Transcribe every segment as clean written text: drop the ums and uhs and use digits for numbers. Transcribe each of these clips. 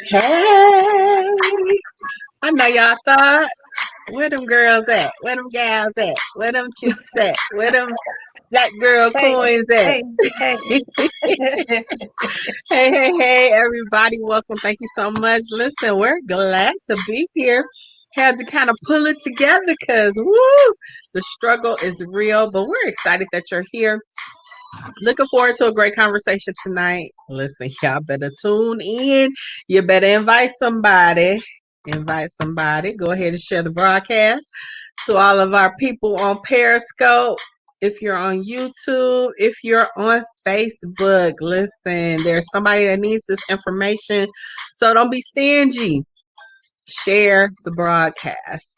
Hey, I know y'all thought, where them girls at? Where them gals at? Where them chicks at? Where them black girl Hey, coins at? hey, hey. Hey, everybody. Welcome. Thank you so much. Listen, we're glad to be here. Had to kind of pull it together because, woo, the struggle is real, but we're excited that you're here. Looking forward to a great conversation tonight. Listen, y'all better tune in. You better invite somebody. Invite somebody. Go ahead and share the broadcast to all of our people on Periscope. If you're on YouTube, if you're on Facebook, listen, there's somebody that needs this information. So don't be stingy. Share the broadcast.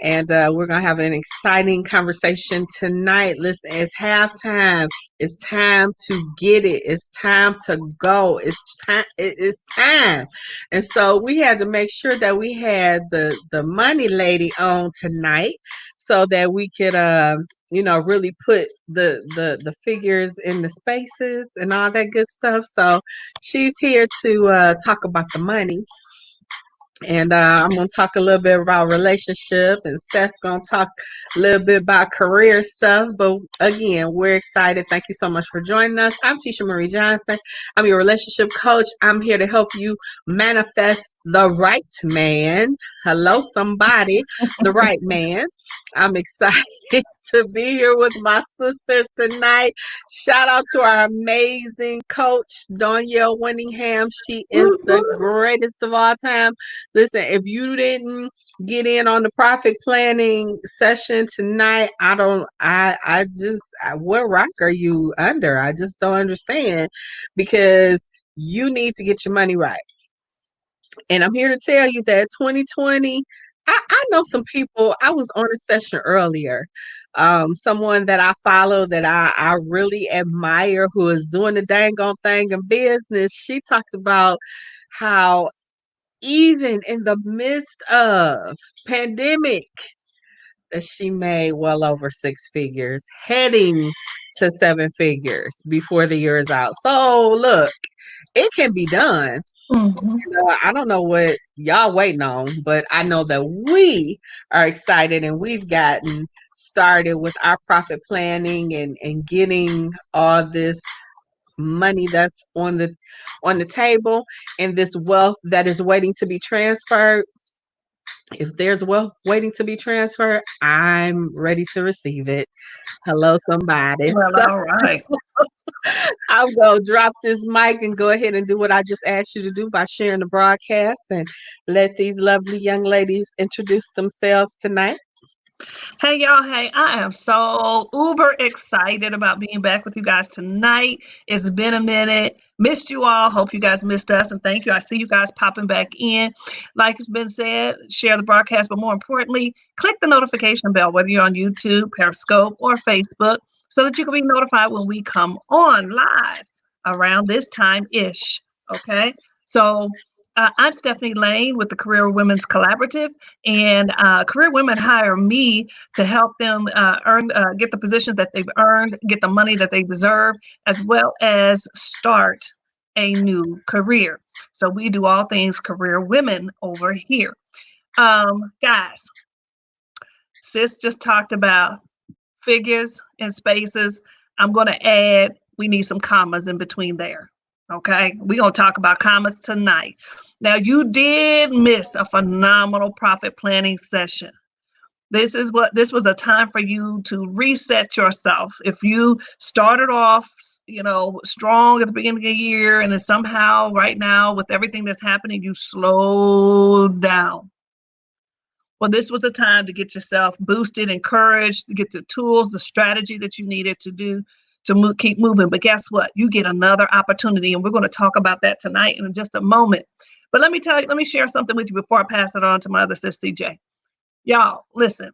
And we're going to have an exciting conversation tonight. Listen, it's halftime. It's time to get it. It's time to go. It's time. It's time. And so we had to make sure that we had the money lady on tonight so that we could, really put the figures in the spaces and all that good stuff. So she's here to talk about the money. And I'm going to talk a little bit about relationship, and Steph going to talk a little bit about career stuff. But again, we're excited. Thank you so much for joining us. I'm Tisha Marie Johnson. I'm your relationship coach. I'm here to help you manifest the right man. Hello, somebody, the right man. I'm excited to be here with my sister tonight. Shout out to our amazing coach, Danielle Winningham. She is the greatest of all time. Listen, if you didn't get in on the profit planning session tonight, what rock are you under? I just don't understand, because you need to get your money right. And I'm here to tell you that 2020, I know some people. I was on a session earlier. Someone that I follow that I really admire, who is doing the dang on thing in business. She talked about how even in the midst of pandemic, that she made well over six figures, heading to seven figures before the year is out. So look, it can be done. Mhm. I don't know what y'all waiting on, but I know that we are excited, and we've gotten started with our profit planning and getting all this money that's on the table, and this wealth that is waiting to be transferred. If there's wealth waiting to be transferred, I'm ready to receive it. Hello, somebody. Well, So all right. I'm going to drop this mic and go ahead and do what I just asked you to do by sharing the broadcast, and let these lovely young ladies introduce themselves tonight. Hey, y'all. Hey, I am so uber excited about being back with you guys tonight. It's been a minute. Missed you all. Hope you guys missed us. And thank you. I see you guys popping back in. Like it's been said, share the broadcast. But more importantly, click the notification bell, whether you're on YouTube, Periscope, or Facebook, so that you can be notified when we come on live around this time ish. Okay. So, I'm Stephanie Lane with the Career Women's Collaborative, and Career Women hire me to help them get the positions that they've earned, get the money that they deserve, as well as start a new career. So we do all things career women over here. Guys, sis just talked about figures and spaces. I'm going to add, we need some commas in between there. Okay, we're going to talk about commas tonight. Now, you did miss a phenomenal profit planning session. This was a time for you to reset yourself. If you started off, strong at the beginning of the year, and then somehow right now with everything that's happening, you slowed down. Well, this was a time to get yourself boosted, encouraged, to get the tools, the strategy that you needed to do to keep moving. But guess what? You get another opportunity, and we're going to talk about that tonight in just a moment. But let me share something with you before I pass it on to my other sis, CJ. Y'all, listen.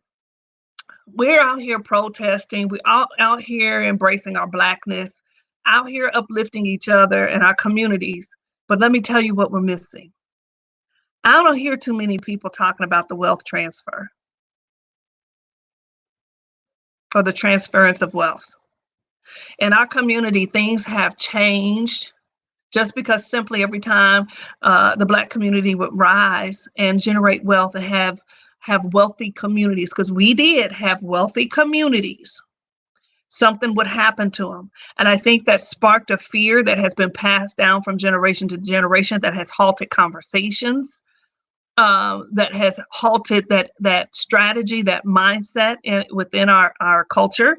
We're out here protesting. We're all out here embracing our Blackness, out here uplifting each other and our communities. But let me tell you what we're missing. I don't hear too many people talking about the wealth transfer or the transference of wealth. In our community, things have changed just because simply every time the Black community would rise and generate wealth and have wealthy communities, because we did have wealthy communities, something would happen to them. And I think that sparked a fear that has been passed down from generation to generation, that has halted conversations, that has halted that strategy, that mindset within our culture.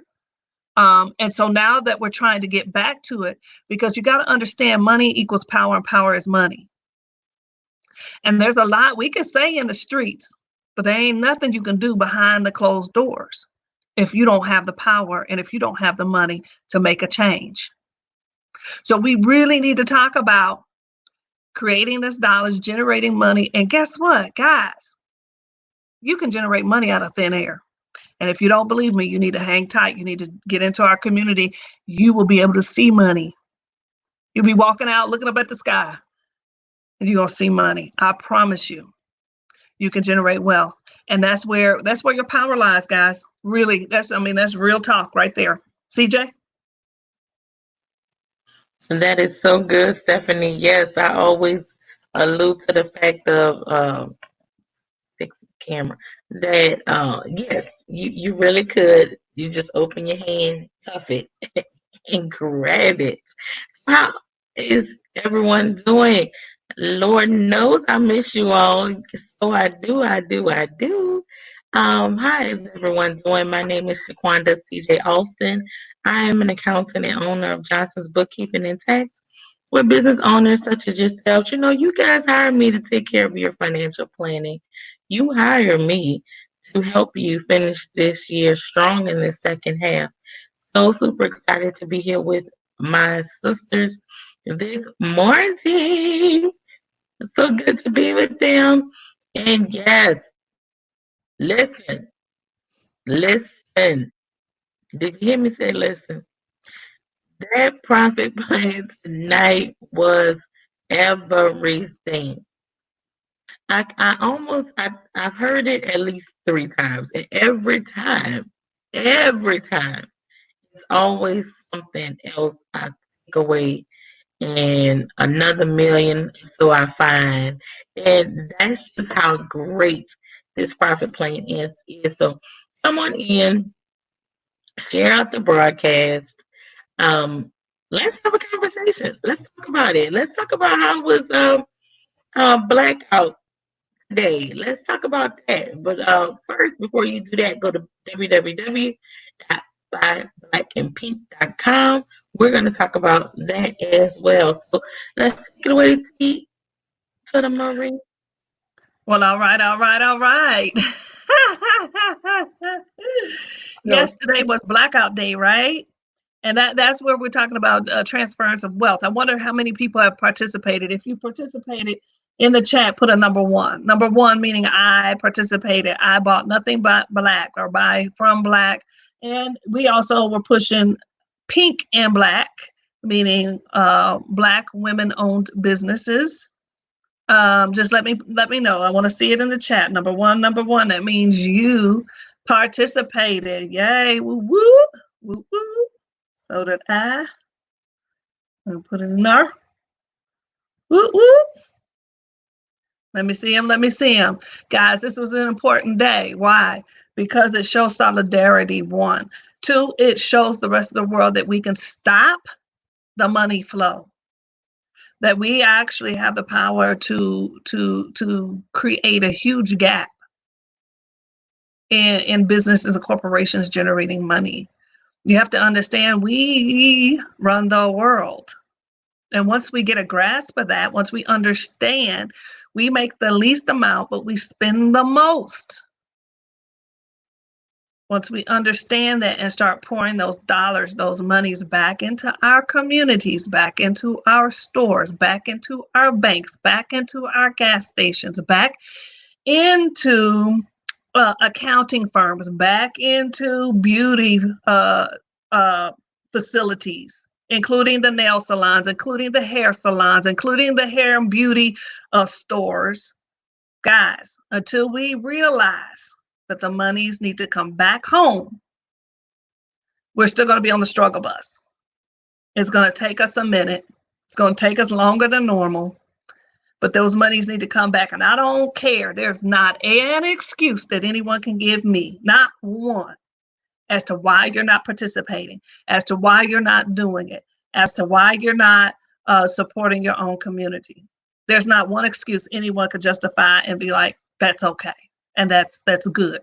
And so now that we're trying to get back to it, because you got to understand, money equals power and power is money. And there's a lot we can say in the streets, but there ain't nothing you can do behind the closed doors if you don't have the power and if you don't have the money to make a change. So we really need to talk about creating this dollars, generating money. And guess what, guys? You can generate money out of thin air. And if you don't believe me, you need to hang tight. You need to get into our community. You will be able to see money. You'll be walking out looking up at the sky and you're going to see money. I promise you, you can generate wealth. And that's where your power lies, guys. Really, that's real talk right there. CJ? That is so good, Stephanie. Yes, I always allude to the fact of fix the camera that yes, you really could. You just open your hand, cuff it, and grab it. How is everyone doing? Lord knows I miss you all. So I do. Hi, is everyone doing? My name is Shaquanda CJ Alston. I am an accountant and owner of Johnson's Bookkeeping and Tax. With business owners such as yourself, you guys hire me to take care of your financial planning. You hire me to help you finish this year strong in the second half. So super excited to be here with my sisters this morning. So good to be with them. And yes, listen. Did you hear me say listen? That profit plan tonight was everything. I've heard it at least 3 times, and every time, it's always something else I take away, and another million, so I find, and that's just how great this profit plan is. So, come on in, share out the broadcast. Let's have a conversation. Let's talk about it. Let's talk about how it was blackout day. Let's talk about that. But first, before you do that, go to www.buyblackandpink.com. We're going to talk about that as well. So let's take it away, T. To the Marie. Well, all right. Yesterday was blackout day, right? And that's where we're talking about transference of wealth. I wonder how many people have participated. If you participated in the chat, put a number 1. Number 1 meaning I participated. I bought nothing but black, or buy from black. And we also were pushing pink and black, meaning black women-owned businesses. Just let me know. I want to see it in the chat. Number one. That means you participated. Yay! Woo woo woo woo. So did I. I'll put it in there. Woo woo. Let me see him. Guys, this was an important day. Why? Because it shows solidarity, 1. 2, it shows the rest of the world that we can stop the money flow. That we actually have the power to create a huge gap in businesses and corporations generating money. You have to understand, we run the world. And once we get a grasp of that, once we understand, we make the least amount, but we spend the most. Once we understand that and start pouring those dollars, those monies back into our communities, back into our stores, back into our banks, back into our gas stations, back into accounting firms, back into beauty facilities, including the nail salons, including the hair salons, including the hair and beauty stores. Guys, until we realize that the monies need to come back home, we're still going to be on the struggle bus. It's going to take us a minute. It's going to take us longer than normal, but those monies need to come back. And I don't care. There's not an excuse that anyone can give me, not one, as to why you're not participating, as to why you're not doing it, as to why you're not supporting your own community. There's not one excuse anyone could justify and be like, that's okay. And that's good.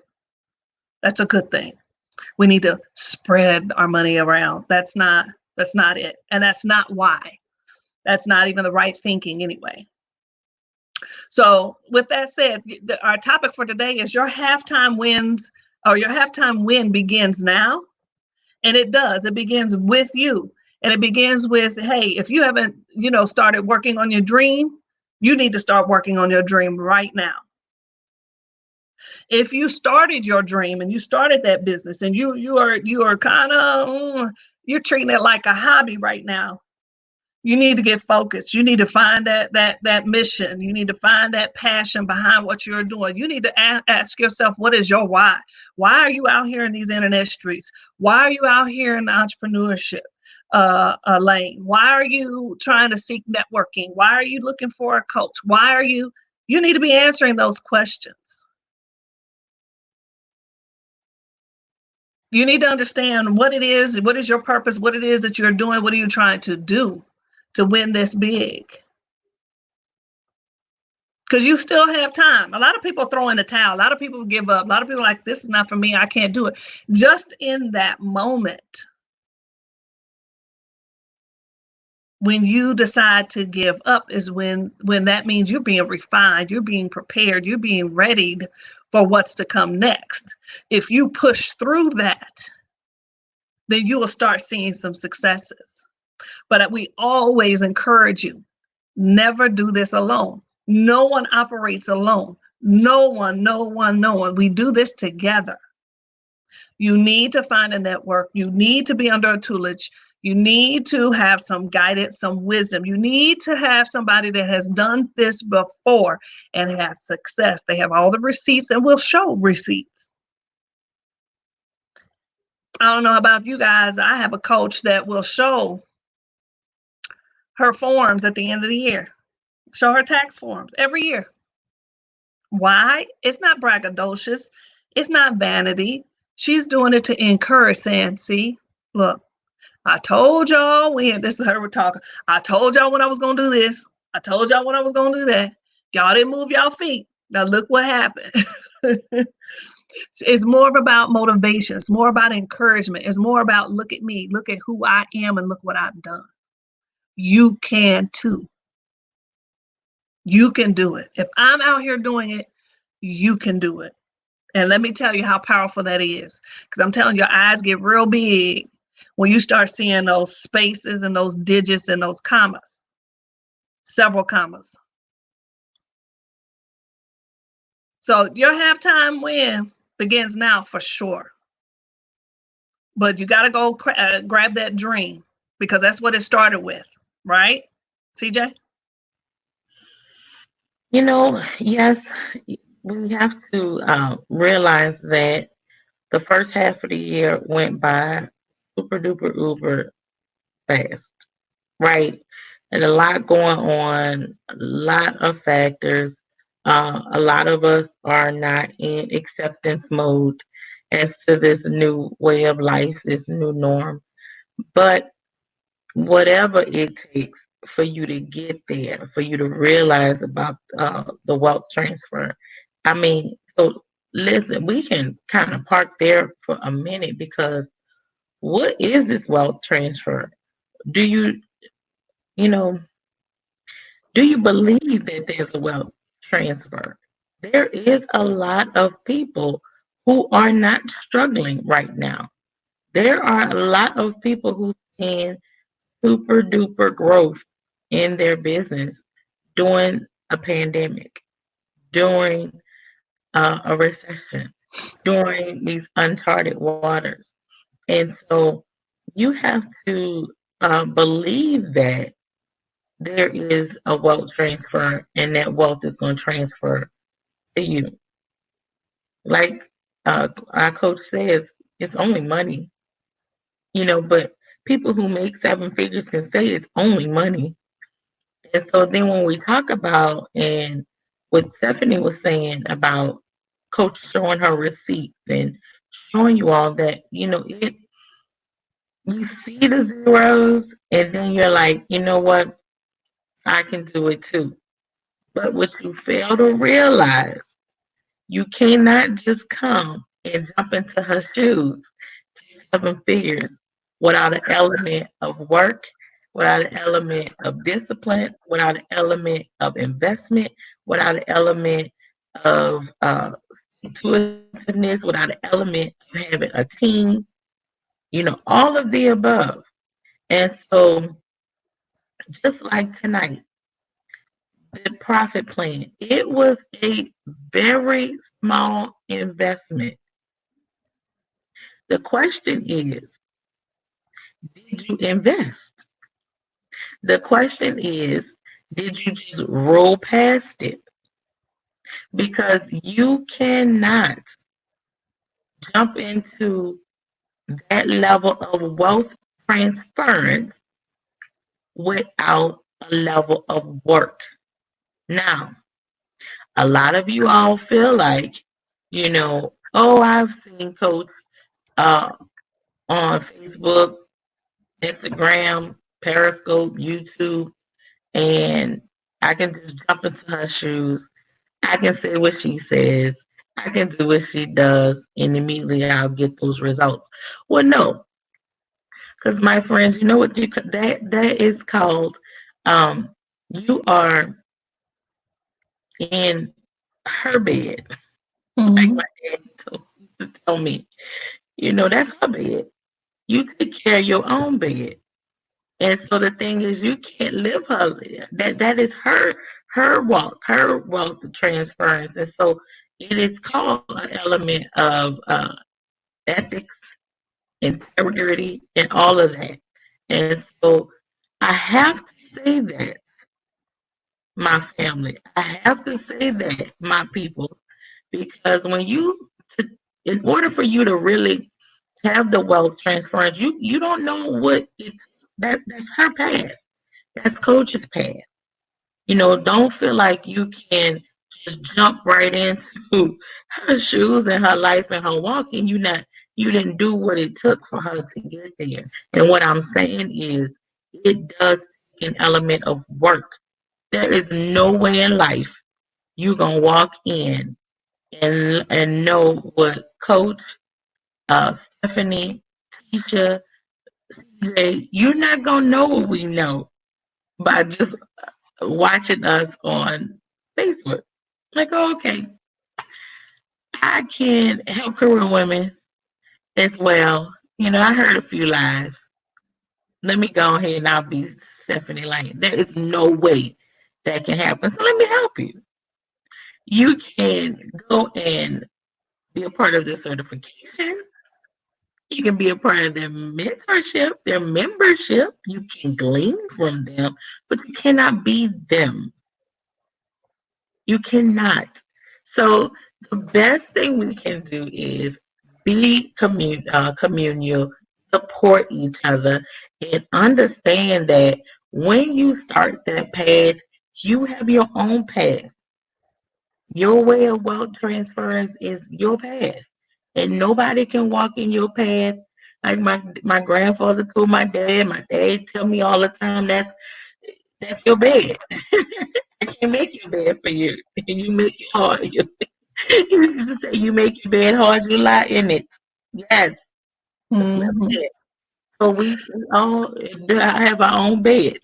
That's a good thing. We need to spread our money around. That's not it. And that's not why. That's not even the right thinking anyway. So with that said, our topic for today is your halftime wins, or your halftime win begins now. And it does. It begins with you. And it begins with, hey, if you haven't, started working on your dream, you need to start working on your dream right now. If you started your dream and you started that business and you are kind of, you're treating it like a hobby right now, you need to get focused. You need to find that mission. You need to find that passion behind what you're doing. You need to ask yourself, what is your why? Why are you out here in these internet streets? Why are you out here in the entrepreneurship lane? Why are you trying to seek networking? Why are you looking for a coach? You need to be answering those questions. You need to understand what it is, what is your purpose, what it is that you're doing, what are you trying to do to win this big? Because you still have time. A lot of people throw in the towel. A lot of people give up. A lot of people are like, this is not for me. I can't do it. Just in that moment, when you decide to give up is when that means you're being refined, you're being prepared, you're being readied for what's to come next. If you push through that, then you will start seeing some successes. But we always encourage you, never do this alone. No one operates alone. No one. We do this together. You need to find a network. You need to be under a tutelage. You need to have some guidance, some wisdom. You need to have somebody that has done this before and has success. They have all the receipts and will show receipts. I don't know about you guys. I have a coach that will show her forms at the end of the year. Show her tax forms every year. Why? It's not braggadocious. It's not vanity. She's doing it to encourage, saying, see, look, I told y'all when, this is her we're talking, I told y'all when I was going to do this. I told y'all when I was going to do that. Y'all didn't move y'all feet. Now look what happened. It's more about motivation. It's more about encouragement. It's more about, look at me, look at who I am, and look what I've done. You can too. You can do it. If I'm out here doing it, you can do it. And let me tell you how powerful that is. Because I'm telling you, your eyes get real big when you start seeing those spaces and those digits and those commas, several commas. So your halftime win begins now for sure. But you got to go grab that dream, because that's what it started with, right, CJ? Yes, we have to realize that the first half of the year went by super duper uber fast, right? And a lot going on, a lot of factors. A lot of us are not in acceptance mode as to this new way of life, this new norm. But whatever it takes for you to get there, for you to realize about the wealth transfer. I mean, so listen, we can kind of park there for a minute, because what is this wealth transfer? Do you believe that there's a wealth transfer? There is a lot of people who are not struggling right now. There are a lot of people who can super duper growth in their business during a pandemic, during a recession, during these uncharted waters. And so you have to believe that there is a wealth transfer, and that wealth is going to transfer to you. Like our coach says, it's only money, but people who make seven figures can say it's only money. And so then when we talk about, and what Stephanie was saying about Coach showing her receipts and showing you all that, you see the zeros, and then you're like, you know what, I can do it too. But what you fail to realize, you cannot just come and jump into her shoes, 7 figures, without an element of work, without an element of discipline, without an element of investment, without an element of intuitiveness, without an element of having a team, all of the above. And so, just like tonight, the profit plan, it was a very small investment. The question is, did you invest? The question is, did you just roll past it? Because you cannot jump into that level of wealth transference without a level of work. Now, a lot of you all feel like, oh, I've seen Coach on Facebook, Instagram, Periscope, YouTube, and I can just jump into her shoes. I can say what she says. I can do what she does, and immediately I'll get those results. Well, no, because my friends, you know what that is called? You are in her bed, like my dad told me. That's her bed. You take care of your own bed. And so the thing is, you can't live her. That is her walk, her wealth of transference. And so it is called an element of ethics, integrity, and all of that. And so I have to say that, my family. I have to say that, my people, because in order for you to really have the wealth transference, you don't know that's her path. That's Coach's path. Don't feel like you can just jump right into her shoes and her life and her walk, and you didn't do what it took for her to get there. And what I'm saying is, it does take an element of work. There is no way in life you're gonna walk in and know what Coach, Stephanie, teacher, CJ, you're not gonna know what we know by just watching us on Facebook. Like, oh, okay, I can help career women as well. I heard a few lives. Let me go ahead and I'll be Stephanie Lane. There is no way that can happen. So let me help you. You can go and be a part of the certification. You can be a part of their mentorship, their membership. You can glean from them, but you cannot be them. You cannot. So the best thing we can do is be communal, support each other, and understand that when you start that path, you have your own path. Your way of wealth transference is your path, and nobody can walk in your path. Like my grandfather told my dad tell me all the time, that's your bed. I can't make your bed for you. You make it hard. He used to say, you make your bed hard, you lie in it. Yes. Mm-hmm. So we all have our own bed.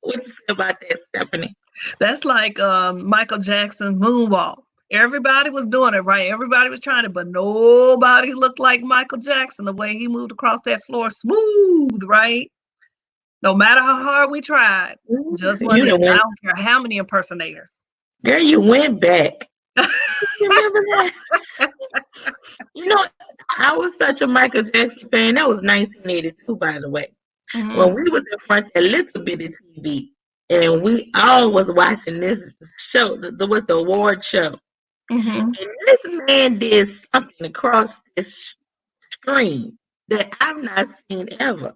What do you say about that, Stephanie? That's like Michael Jackson's moonwalk. Everybody was doing it, right? Everybody was trying to, but nobody looked like Michael Jackson. The way he moved across that floor, smooth, right? No matter how hard we tried, just one. I don't care how many impersonators. Girl, you went back. Remember that? I was such a Michael Jackson fan. That was 1982, by the way. Mm-hmm. When we was in front of a little bitty TV, and we all was watching this show, the award show. Mm-hmm. And this man did something across this screen that I've not seen ever.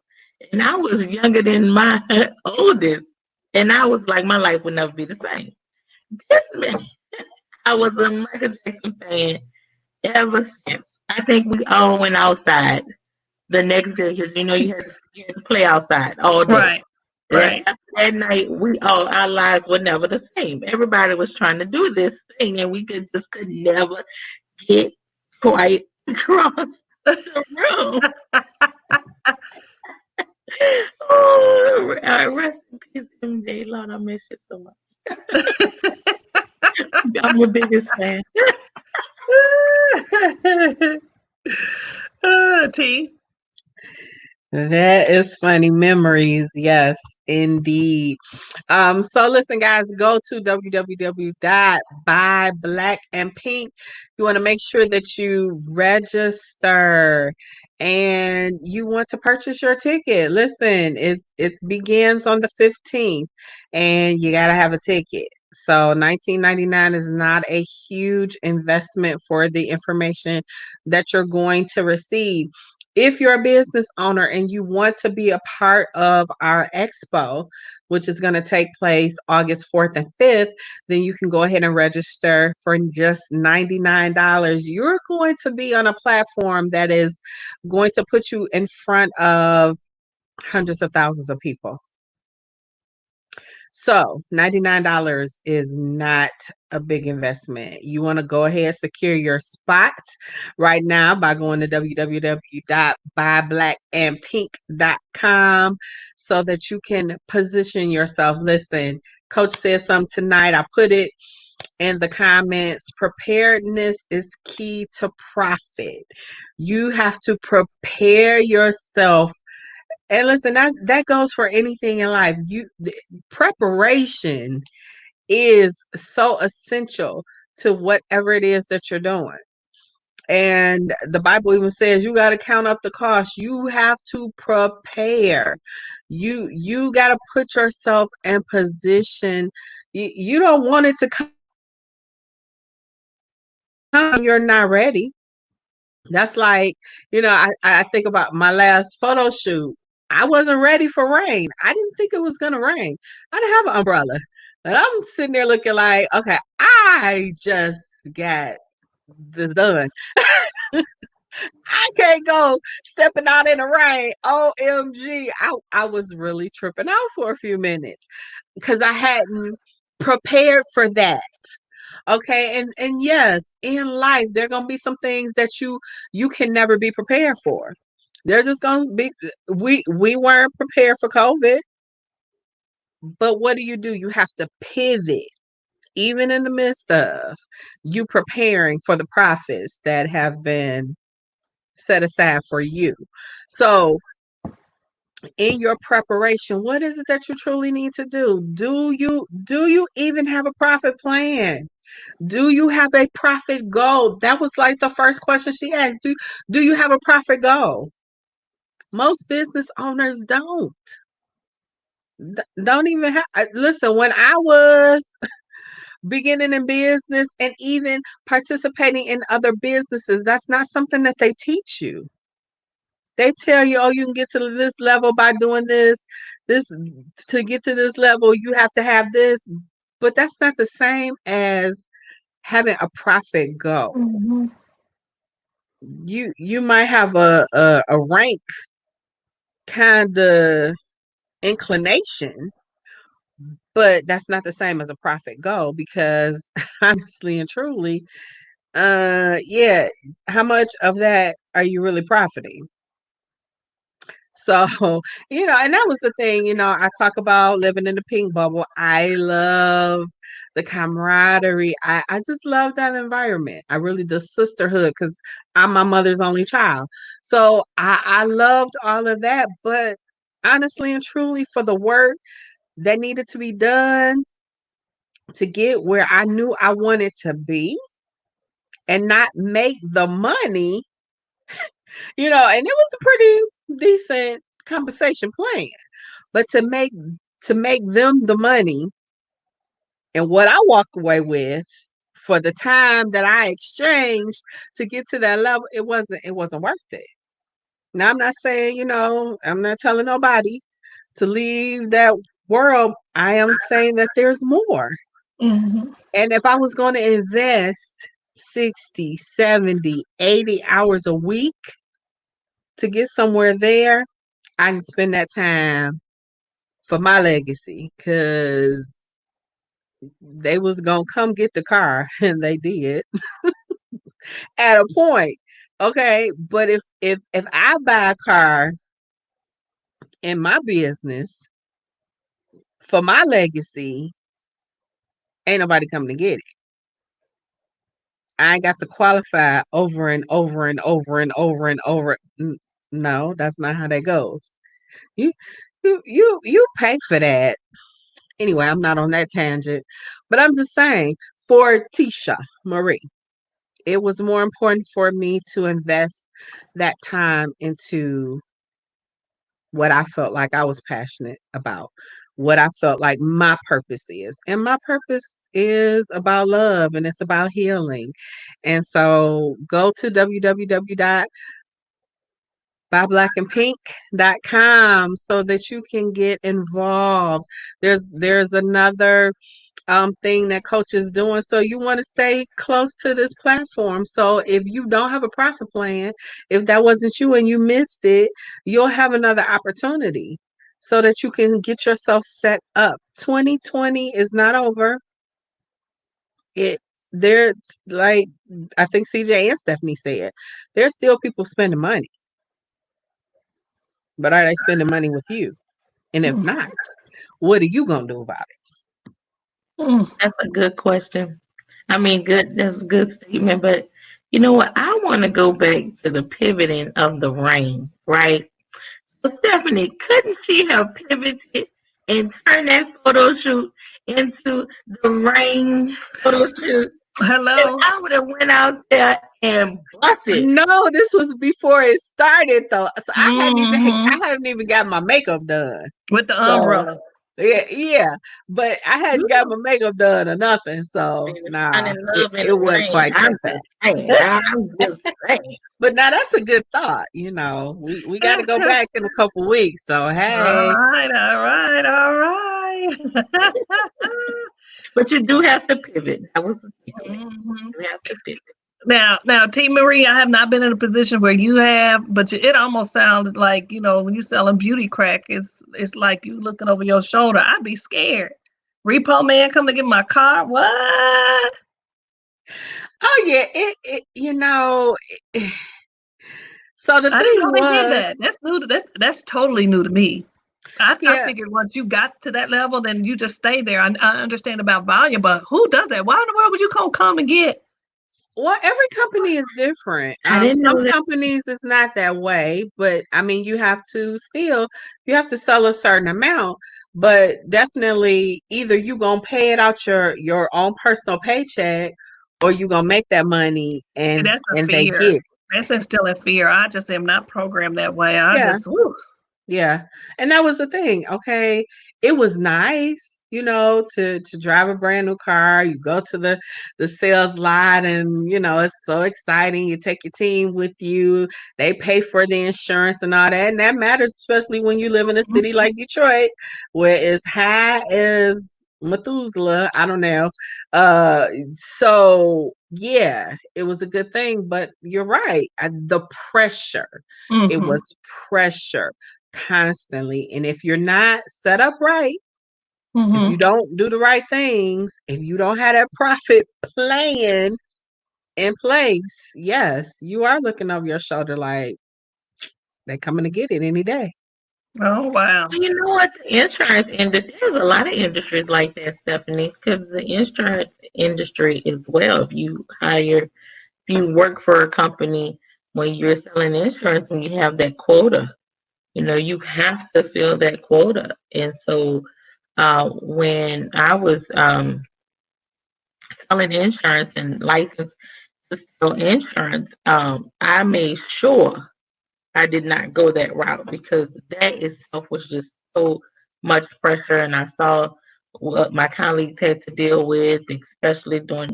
And I was younger than my oldest. And I was like, my life would never be the same. Just me. I was a Michael Jackson fan ever since. I think we all went outside the next day because you had to play outside all day. Right. Right. After that night, our lives were never the same. Everybody was trying to do this thing, and we could never get quite across the room. Oh, rest in peace, MJ. Lord, I miss you so much. I'm your biggest fan. T. That is funny. Memories, yes, indeed. So listen, guys, go to www.buyblackandpink. You want to make sure that you register and you want to purchase your ticket. Listen, it begins on the 15th and you gotta have a ticket. So $19.99 is not a huge investment for the information that you're going to receive. If you're a business owner and you want to be a part of our expo, which is going to take place August 4th and 5th, then you can go ahead and register for just $99. You're going to be on a platform that is going to put you in front of hundreds of thousands of people. So $99 is not a big investment. You want to go ahead, secure your spot right now by going to www.buyblackandpink.com so that you can position yourself. Listen, Coach said something tonight. I put it in the comments. Preparedness is key to profit. You have to prepare yourself. And listen, that goes for anything in life. Preparation is so essential to whatever it is that you're doing. And the Bible even says you got to count up the cost. You have to prepare. You got to put yourself in position. You don't want it to come when you're not ready. That's like, I think about my last photo shoot. I wasn't ready for rain. I didn't think it was gonna rain. I didn't have an umbrella. And I'm sitting there looking like, okay, I just got this done. I can't go stepping out in the rain. OMG. I was really tripping out for a few minutes because I hadn't prepared for that. Okay, and yes, in life there are gonna be some things that you can never be prepared for. They're just gonna be. We weren't prepared for COVID, but what do? You have to pivot, even in the midst of you preparing for the profits that have been set aside for you. So in your preparation, what is it that you truly need to do? Do you even have a profit plan? Do you have a profit goal? That was like the first question she asked. Do you have a profit goal? Most business owners don't even have. Listen, when I was beginning in business and even participating in other businesses, that's not something that they teach you. They tell you, oh, you can get to this level by doing this to get to this level, you have to have this, but that's not the same as having a profit goal. Mm-hmm. You might have a rank kind of inclination, but that's not the same as a profit goal because honestly and truly, yeah, how much of that are you really profiting? So, and that was the thing, I talk about living in the pink bubble. I love the camaraderie. I just love that environment. I really, the sisterhood, because I'm my mother's only child. So I loved all of that. But honestly and truly, for the work that needed to be done to get where I knew I wanted to be and not make the money, and it was a pretty decent compensation plan. But to make them the money and what I walk away with for the time that I exchanged to get to that level, it wasn't worth it. Now I'm not saying, I'm not telling nobody to leave world, I am saying that there's more. Mhm. And if I was going to invest 60, 70, 80 hours a week to get somewhere there, I can spend that time for my legacy because they was going to come get the car and they did at a point. Okay. But if I buy a car in my business for my legacy, ain't nobody coming to get it. I ain't got to qualify over and over and over and over and over. No, that's not how that goes. You you pay for that. Anyway, I'm not on that tangent, but I'm just saying for Tisha Marie, it was more important for me to invest that time into what I felt like I was passionate about, what I felt like my purpose is. And my purpose is about love and it's about healing. And so go to www.byblackandpink.com so that you can get involved. There's another thing that coach is doing. So you want to stay close to this platform. So if you don't have a profit plan, if that wasn't you and you missed it, you'll have another opportunity so that you can get yourself set up. 2020 is not over. There's like I think CJ and Stephanie said, there's still people spending money. But are they spending money with you? And if not, what are you gonna do about it? That's a good question. I mean, good. That's a good statement. But you know what? I want to go back to the pivoting of the rain, right? So, Stephanie, couldn't she have pivoted and turned that photo shoot into the rain photo shoot? And Hello. I would have went out there and busted. No, this was before it started though. So I Mhm. hadn't even got my makeup done. With the So umbrella. yeah. But I hadn't got my makeup done or nothing. So nah, Finding love in it the wasn't rain. quite I'm that bad. just saying. I'm just saying. But now that's a good thought. You know, we got to go back in a couple weeks. So All hey, right, all right, all right. But you do have to pivot. That was the takeaway. Mhm. You have to pivot. Now, T. Marie, I have not been in a position where you have, but it almost sounded like when you're selling beauty crack, it's like you looking over your shoulder. I'd be scared. Repo man come to get my car. What? oh yeah, So the I didn't thing know they did was, that. That's new. That's totally new to me. I yeah. figured once you got to that level, then you just stay there. I understand about volume, but who does that? Why in the world would you come and get? Well, every company is different. I didn't Some know that. companies it's not that way, but I mean, you have to sell a certain amount, but definitely either you gonna pay it out your own personal paycheck, or you gonna make that money See, and that's a they fear. get it. That's instilling fear. I just am not programmed that way. I Yeah. just, whew. Yeah. And that was the thing. Okay. It was nice, to drive a brand new car. You go to the sales lot and it's so exciting. You take your team with you. They pay for the insurance and all that. And that matters, especially when you live in a city like Detroit, where it's high as Methuselah. I don't know. So yeah, it was a good thing, but you're right. The pressure. It Mm-hmm. was pressure constantly. And if you're not set up right, if Mm-hmm. you don't do the right things, if you don't have that profit plan in place, yes, you are looking over your shoulder like they're coming to get it any day. Oh wow. You know what? The insurance industry, there's a lot of industries like that, Stephanie, because the insurance industry as well. If you work for a company when you're selling insurance, when you have that quota, you have to fill that quota. And so when I was selling insurance and licensed to sell insurance, I made sure I did not go that route because that itself was just so much pressure. And I saw what my colleagues had to deal with, especially during,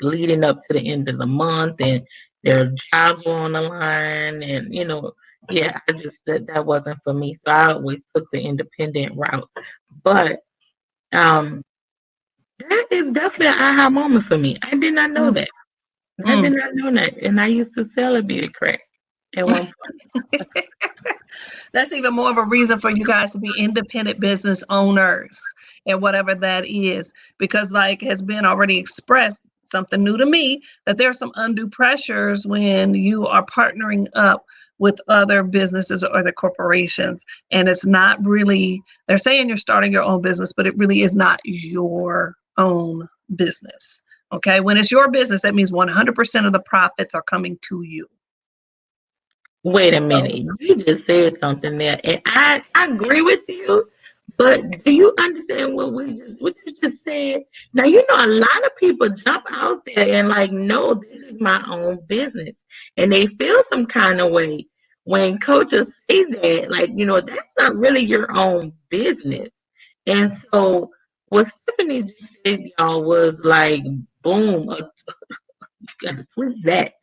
leading up to the end of the month and their jobs were on the line. And, yeah, I just that wasn't for me. So I always took the independent route. But that is definitely an aha moment for me. I did not know Mm. that. I did not know that. And I used to sell a beauty crack at one point. That's even more of a reason for you guys to be independent business owners and whatever that is. Because, like has been already expressed, something new to me, that there are some undue pressures when you are partnering up with other businesses or other corporations. And it's not really, they're saying you're starting your own business, but it really is not your own business. Okay. When it's your business, that means 100% of the profits are coming to you. Wait a minute. You just said something there. And I agree with you. But do you understand what you just said? Now you know a lot of people jump out there and like, no, this is my own business. And they feel some kind of way when coaches say that, like, that's not really your own business. And so what Stephanie just said, y'all, was like, boom, you gotta twist that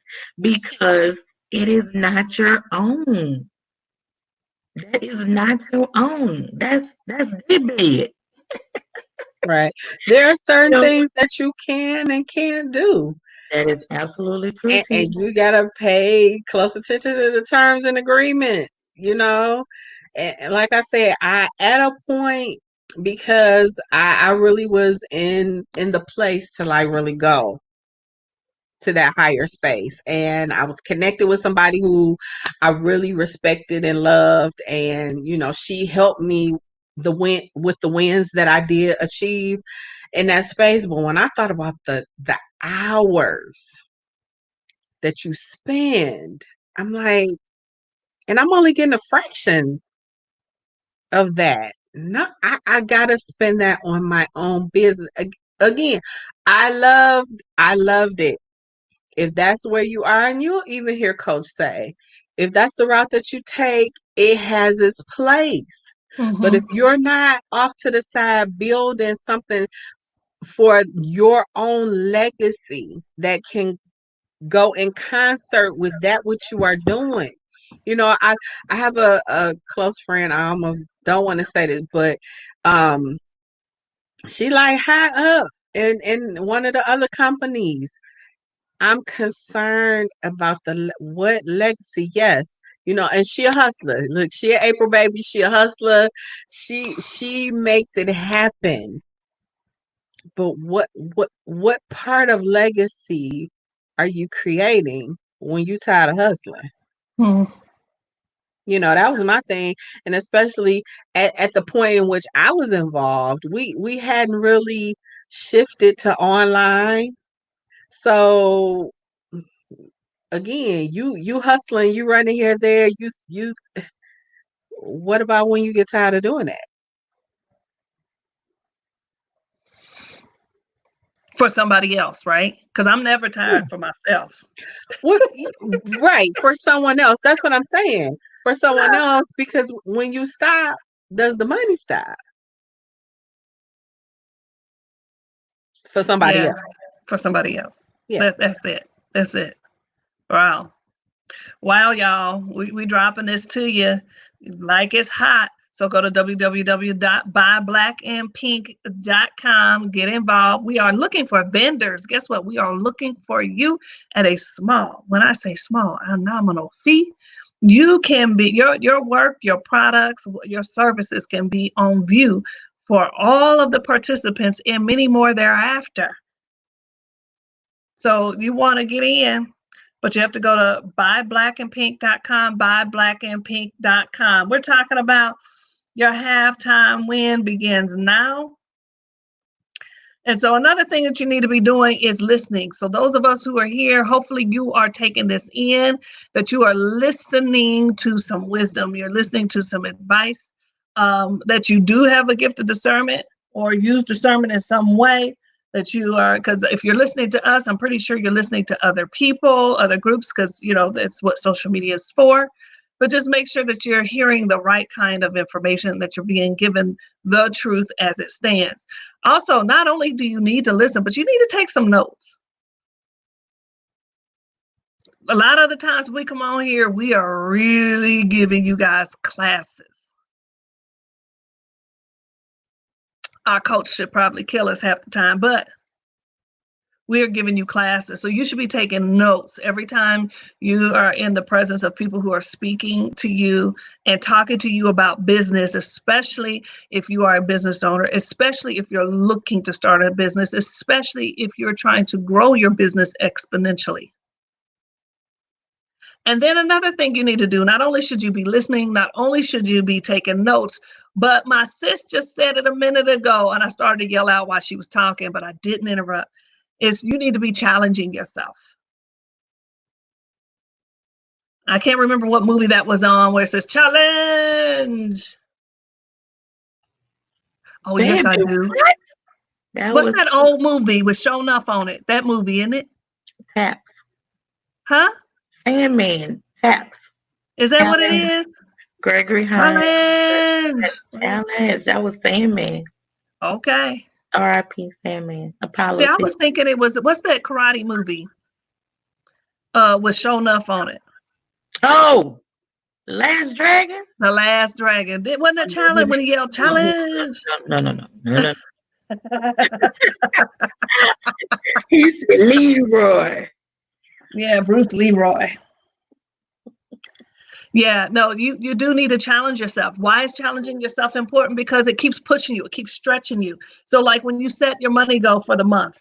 because it is not your own. That is not your own. That's debate. Right. There are certain You know, things that you can and can't do. that is absolutely true, And T. you gotta pay close attention to the terms and agreements, And like I said, I at a point because I really was in the place to like really go to that higher space. And I was connected with somebody who I really respected and loved. And, she helped me with the wins that I did achieve in that space. But when I thought about the hours that you spend, I'm like, and I'm only getting a fraction of that. No, I gotta spend that on my own business. Again, I loved it. If that's where you are, and you'll even hear Coach say, if that's the route that you take, it has its place. But if you're not off to the side building something for your own legacy that can go in concert with that what you are doing. I have a close friend. I almost don't want to say this, but she like high up in one of the other companies. I'm concerned about what legacy. Yes, and she a hustler. Look, she an April baby. She a hustler. She makes it happen. But what part of legacy are you creating when you tired of hustling? That was my thing. And especially at the point in which I was involved, we hadn't really shifted to online. So again, you hustling, you running here, there, you what about when you get tired of doing that? For somebody else, right? Because I'm never tired for myself. What right, for someone else. That's what I'm saying. For someone else, because when you stop, does the money stop? For somebody else. For somebody else. Yeah. That's it. That's it. Wow. Wow, y'all. We dropping this to you like it's hot. So go to www.buyblackandpink.com. Get involved. We are looking for vendors. Guess what? We are looking for you at a small, when I say small, a nominal fee. You can be, your work, your products, your services can be on view for all of the participants and many more thereafter. So you want to get in, but you have to go to buyblackandpink.com, buyblackandpink.com. We're talking about your halftime win begins now. And so another thing that you need to be doing is listening. So those of us who are here, hopefully you are taking this in, that you are listening to some wisdom, you're listening to some advice, that you do have a gift of discernment or use discernment in some way, that you are, because if you're listening to us, I'm pretty sure you're listening to other people, other groups, because that's what social media is for. But just make sure that you're hearing the right kind of information, that you're being given the truth as it stands. Also, not only do you need to listen, but you need to take some notes. A lot of the times we come on here, we are really giving you guys classes. Our coach should probably kill us half the time, but we are giving you classes. So you should be taking notes every time you are in the presence of people who are speaking to you and talking to you about business, especially if you are a business owner, especially if you're looking to start a business, especially if you're trying to grow your business exponentially. And then another thing you need to do, not only should you be listening, not only should you be taking notes, but my sis just said it a minute ago, and I started to yell out while she was talking, but I didn't interrupt, is you need to be challenging yourself. I can't remember what movie that was on where it says challenge. Oh, yes, I do. What's that old movie with Show Enough on it? That movie, isn't it? Taps. Huh? Sandman. Taps. Is that what it is? Gregory Hines. Challenge. That was Sandman. Okay. R.I.P. Sandman. Apollo. See, I was thinking it was, what's that karate movie? With Show Enough on it. Oh, Last Dragon? The Last Dragon. Wasn't that challenge when he yelled challenge? No. He said Leroy. Yeah, Bruce Leroy. Yeah, no, you do need to challenge yourself. Why is challenging yourself important? Because it keeps pushing you, it keeps stretching you. So like when you set your money goal for the month,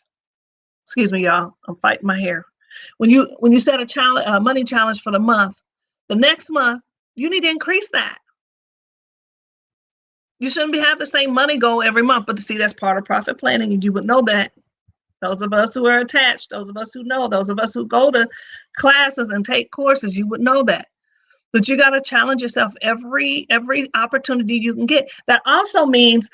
excuse me, y'all, I'm fighting my hair. When you set a money challenge for the month, the next month, you need to increase that. You shouldn't have the same money goal every month, but see, that's part of profit planning, and you would know that. Those of us who are attached, those of us who know, those of us who go to classes and take courses, you would know that. But you got to challenge yourself every opportunity you can get. That also means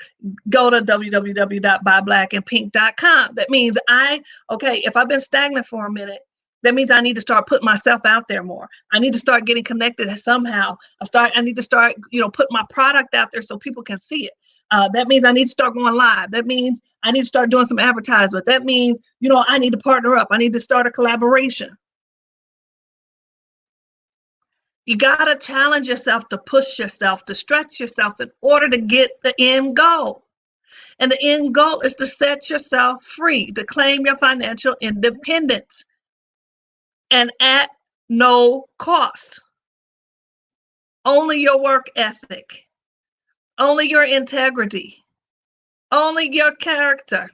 go to www.buyblackandpink.com. That means if I've been stagnant for a minute, that means I need to start putting myself out there more. I need to start getting connected somehow. I need to start, put my product out there so people can see it. That means I need to start going live. That means I need to start doing some advertisement. That means, I need to partner up. I need to start a collaboration. You got to challenge yourself, to push yourself, to stretch yourself in order to get the end goal. And the end goal is to set yourself free, to claim your financial independence, and at no cost. Only your work ethic, only your integrity, only your character,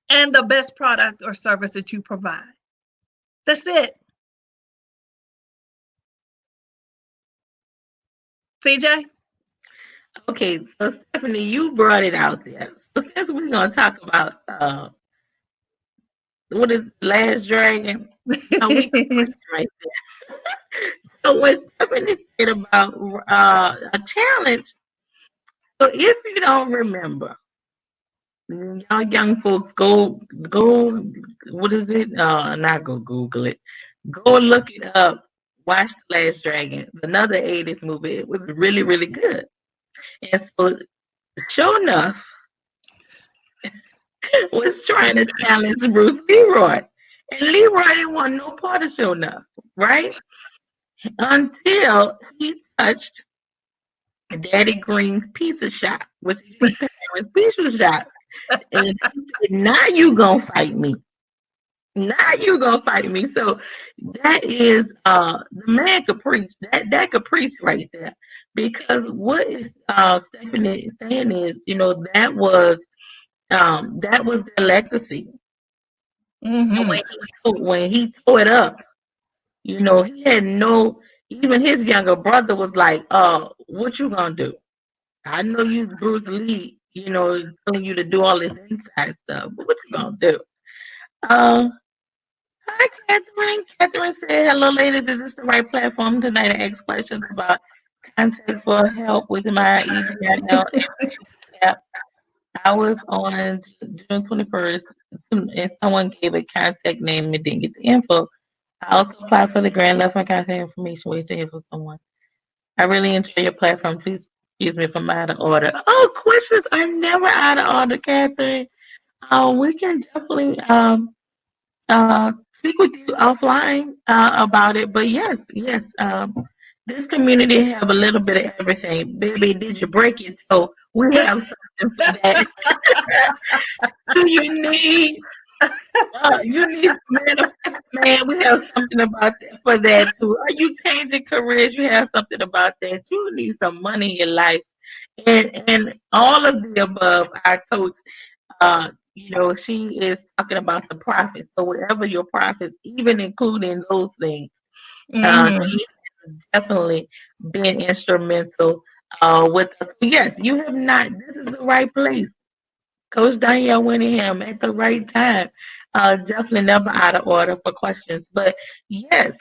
and the best product or service that you provide. That's it. CJ? Okay, so Stephanie, you brought it out there. So since we're going to talk about what is Last Dragon, right there. So when Stephanie said about a challenge, so if you don't remember, y'all young folks, go, what is it? Not go Google it. Go look it up. Watch The Last Dragon, another 80s movie. It was really, really good. And so, sure enough, was trying to challenge Bruce Leroy. And Leroy didn't want no part of Sure Enough, right? Until he touched Daddy Green's pizza shop with his parents' pizza shop. And he said, now you gonna fight me. Now you gonna fight me. So that is the man Caprice. That Caprice right there. Because what is Stephanie saying is, that was their legacy. Mm-hmm. When he tore it up, he had even his younger brother was like, what you gonna do? I know you Bruce Lee, telling you to do all this inside stuff, but what you gonna do? Hi, Catherine. Catherine said, hello, ladies. Is this the right platform tonight to ask questions about contact for help with my EDIL app? I was on June 21st, and someone gave a contact name and didn't get the info. I also applied for the grant, left my contact information, waiting to hear from someone. I really enjoy your platform. Please excuse me if I'm out of order. Oh, questions are never out of order, Catherine. We can definitely speak with you offline about it. But yes, this community have a little bit of everything. Baby, did you break it? So we have something for that. Do you need manifest, man? We have something about that for that too. Are you changing careers? You have something about that. You need some money in your life, and all of the above. Our coach, she is talking about the profits. So whatever your profits, even including those things, she has definitely been instrumental with us. So yes, you have not. This is the right place. Coach Danielle Winningham at the right time. Definitely never out of order for questions. But yes,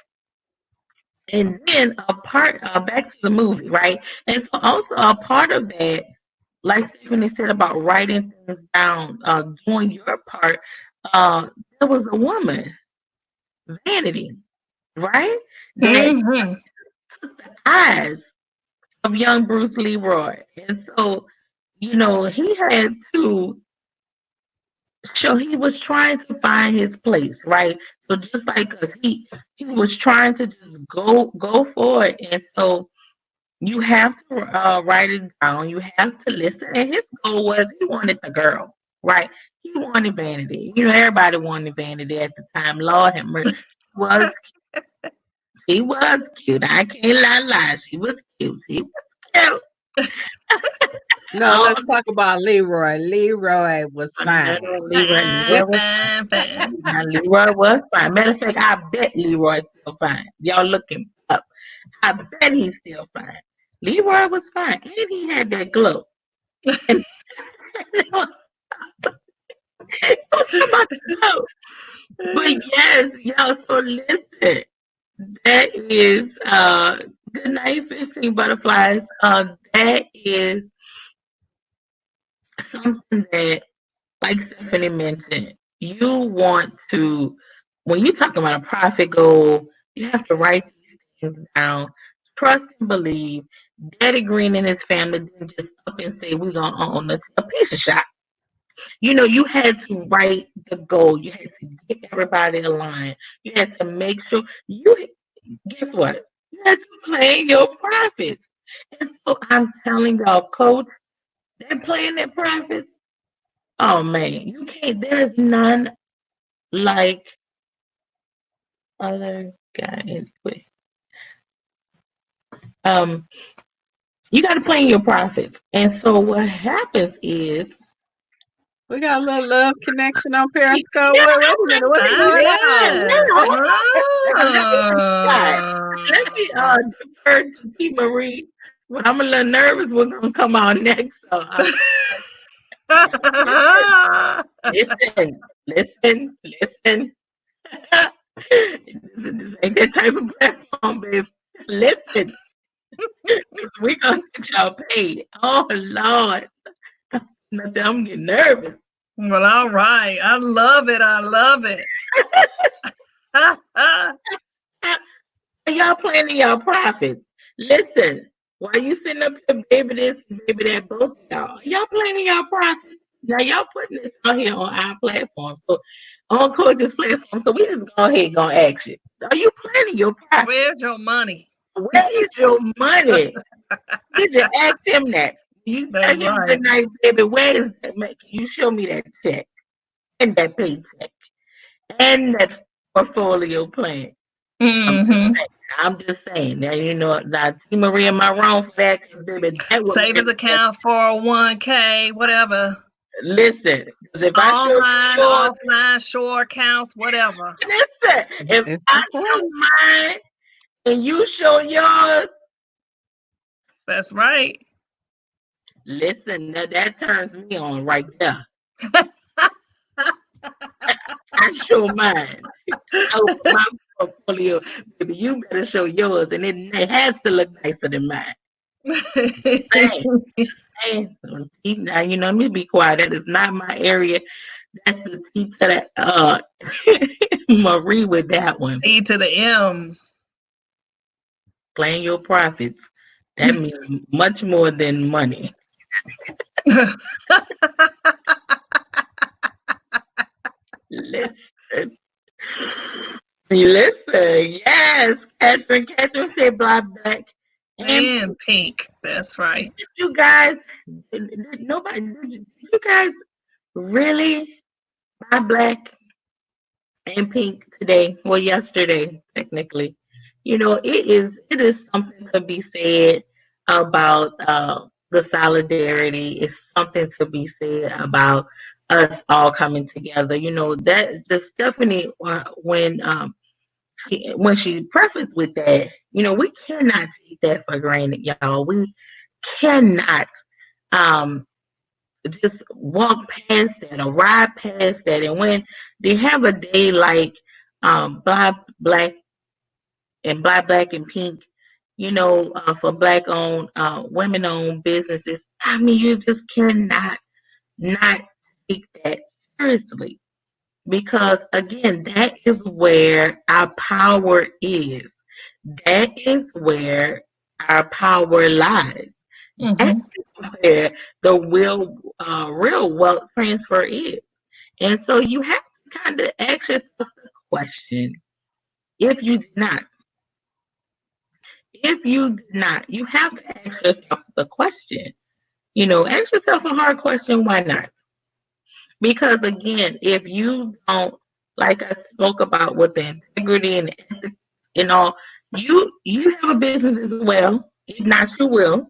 and then a part back to the movie, right? And so also a part of that, like Stephanie said about writing things down, doing your part, there was a woman, Vanity, right? That Mm-hmm. took the eyes of young Bruce Leroy. And so, he had to so he was trying to find his place, right? So just like us, he was trying to just go for it, and so you have to write it down. You have to listen. And his goal was he wanted the girl, right? He wanted Vanity. Everybody wanted Vanity at the time. Lord have mercy. Was She was cute. I can't lie. She was cute. She was cute. No, let's talk about Leroy. Leroy was fine. Leroy was Fine. Now, Leroy was fine. Matter of fact, I bet Leroy's still fine. Y'all look him up. I bet he's still fine. Leroy was fine. And he had that glow. And about the glow. But yes, y'all, so listen. That is good night, fishing butterflies. That is something that, like Stephanie mentioned, you want to, when you're talking about a profit goal, you have to write these things down. Trust and believe. Daddy Green and his family didn't just up and say, we're going to own a pizza shop. You had to write the goal. You had to get everybody aligned. You had to make sure guess what? You had to plan your profits. And so I'm telling y'all, coach, they're playing their profits. Oh man, you can't. There's none like other guy anyway. You got to plan your profits, and so what happens is We got a little love connection on Periscope. Wait a minute, what's going on? Let me defer to P. Marie. When I'm a little nervous, we're gonna come on next. So, listen. This ain't that type of platform, babe. Listen, we're gonna get y'all paid. Oh Lord, I'm getting nervous. Well, all right. I love it. Y'all planning y'all profits. Listen, while you sitting up here, baby this, baby that, both y'all planning y'all profits. Now y'all putting this out here on our platform, so on Coach's platform. So we just go ahead and gonna ask you: are you planning your profits? Where's your money? Where is your money? Did you ask him that? You tell him good night, baby. Where is that? Can you show me that check and that paycheck and that portfolio plan? Mm-hmm. I'm just saying. Now now T. Marie, am I wrong for that? Baby, that was savings account, 401k, whatever. Listen, because if online, offline, shore accounts, whatever. Listen, if I show mine and you show yours, that's right. Listen, that turns me on right there. I show mine. My portfolio, baby, you better show yours, and it has to look nicer than mine. Now let me be quiet. That is not my area. That's the T to the Marie with that one. E to the M. Plan your profits. That means much more than money. Listen. Listen, yes, Catherine said black and And pink. That's right. did you guys, nobody, did you guys really buy black and pink today? Well, yesterday, technically. It is something to be said about the solidarity. It's something to be said about us all coming together. That just Stephanie, when she prefaced with that, we cannot take that for granted, y'all. We cannot um just walk past that or ride past that. And when they have a day like black and pink, for black owned, women owned businesses, I mean, you just cannot not take that seriously. Because again, that is where our power is. That is where our power lies. That Mm-hmm. is where the real wealth transfer is. And so you have to kind of ask yourself the question, if you did not, you have to ask yourself the question, ask yourself a hard question, why not? Because again, if you don't, like I spoke about with the integrity and ethics and all, you have a business as well. If not, you will.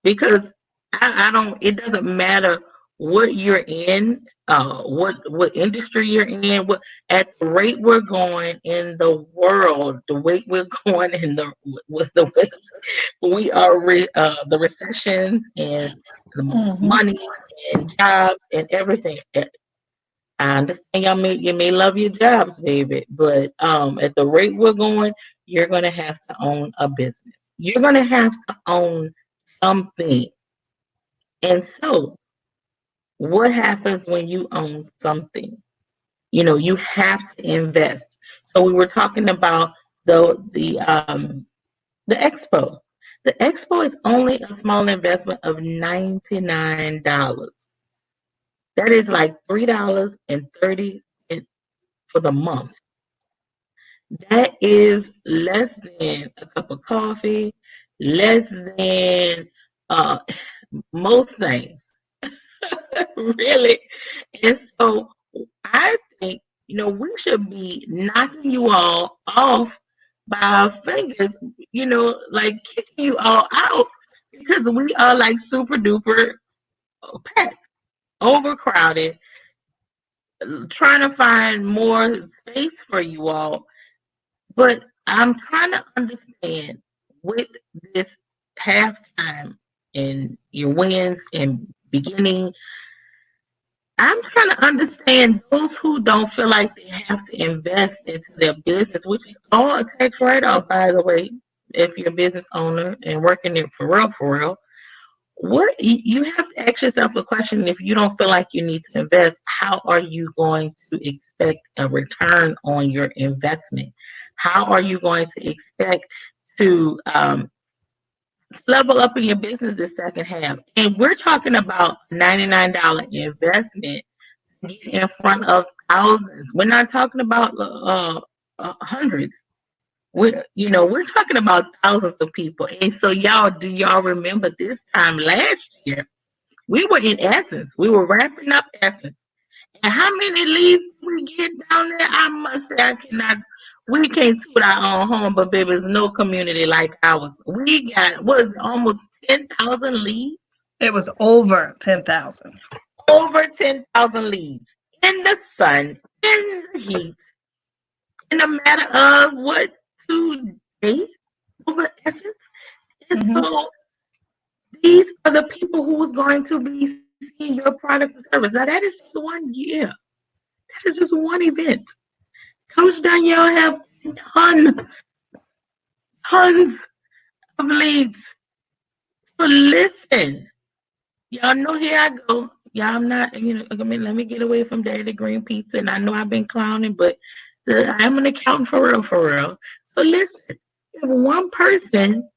Because I don't. It doesn't matter what you're in, what industry you're in. What At the rate we're going in the world, the rate we're going in the with the way we are the recessions and the Mm-hmm. money and jobs and everything. I understand you may love your jobs, baby, but at the rate we're going, you're gonna have to own a business. You're gonna have to own something. And so, what happens when you own something? You have to invest. So we were talking about the expo. The expo is only a small investment of $99. That is like $3.30 for the month. That is less than a cup of coffee, less than uh, most things, really. And so I think, we should be knocking you all off by our fingers, like kicking you all out because we are like super duper packed, overcrowded, trying to find more space for you all. But I'm trying to understand with this halftime and your wins and beginning. I'm trying to understand those who don't feel like they have to invest into their business, which is all a tax write-off, by the way, if you're a business owner and working it for real, for real. What you have to ask yourself a question: if you don't feel like you need to invest, how are you going to expect a return on your investment? How are you going to expect to level up in your business the second half? And we're talking about $99 investment, get in front of thousands. We're not talking about hundreds. We're talking about thousands of people. And so, y'all, do y'all remember this time last year? We were in Essence. We were wrapping up Essence. And how many leads did we get down there? I must say, I cannot. We can't toot our own home, but baby, there's no community like ours. We got, what is it, almost 10,000 leads? It was over 10,000. Over 10,000 leads in the sun, in the heat, in a matter of what, 2 days over Essence. And Mm-hmm. so these are the people who is going to be seeing your product and service. Now that is just 1 year. That is just one event. Coach Danielle have tons of leads. So listen, y'all know here I go. Y'all, I'm not, let me get away from Daddy Green Pizza. And I know I've been clowning, but I'm an accountant for real, for real. So listen, if one person,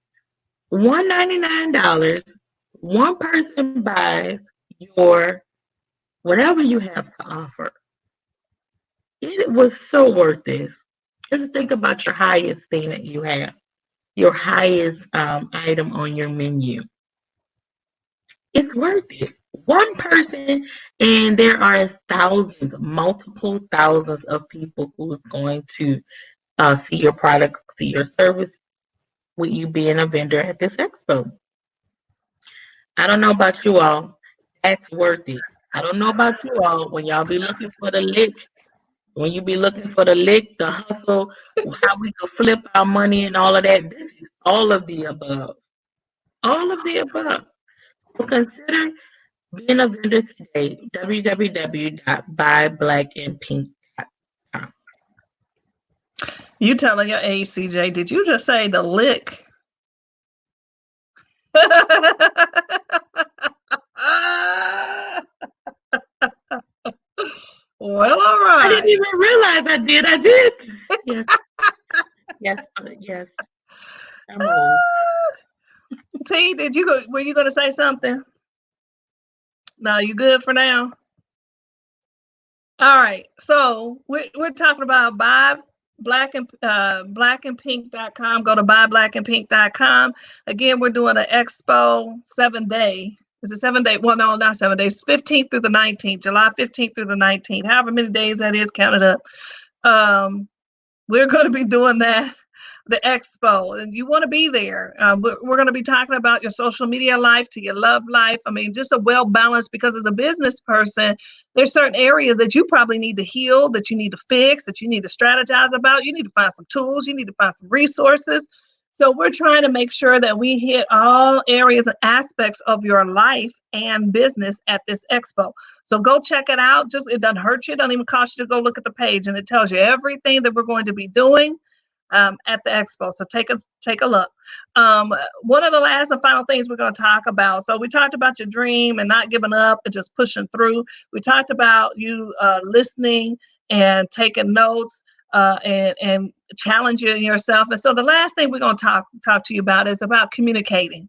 $199, one person buys your whatever you have to offer, It was so worth it. Just think about your highest thing that you have, your highest item on your menu. It's worth it. One person, and there are thousands, multiple thousands of people who's going to see your product, see your service with you being a vendor at this expo. I don't know about you all. That's worth it. I don't know about you all. When y'all be looking for the lick, when you be looking for the lick, the hustle, how we can flip our money and all of that, this is all of the above. All of the above. So consider being a vendor today. www.buyblackandpink.com. You telling your age, CJ? Did you just say the lick? Well, all I right. didn't even realize I did. I did. Yes. Yes. Yes. I'm old. T, were you gonna say something? No, you good for now? All right. So we're talking about blackandpink.com. Go to buyblackandpink.com. Again, we're doing an expo 7-day. Is it 7 day? Well, no, not 7 days. 15th through the 19th, July 15th through the 19th. However many days that is, count it up. We're going to be doing that, the expo, and you want to be there. We're going to be talking about your social media life to your love life. I mean, just a well balanced, because as a business person, there's certain areas that you probably need to heal, that you need to fix, that you need to strategize about. You need to find some tools, you need to find some resources. So we're trying to make sure that we hit all areas and aspects of your life and business at this expo. So go check it out. Just, it doesn't hurt you. It doesn't even cost you to go look at the page, and it tells you everything that we're going to be doing at the expo. So take a look. One of the last and final things we're going to talk about. So we talked about your dream and not giving up and just pushing through. We talked about you listening and taking notes and challenging yourself. And so the last thing we're going to talk to you about is about communicating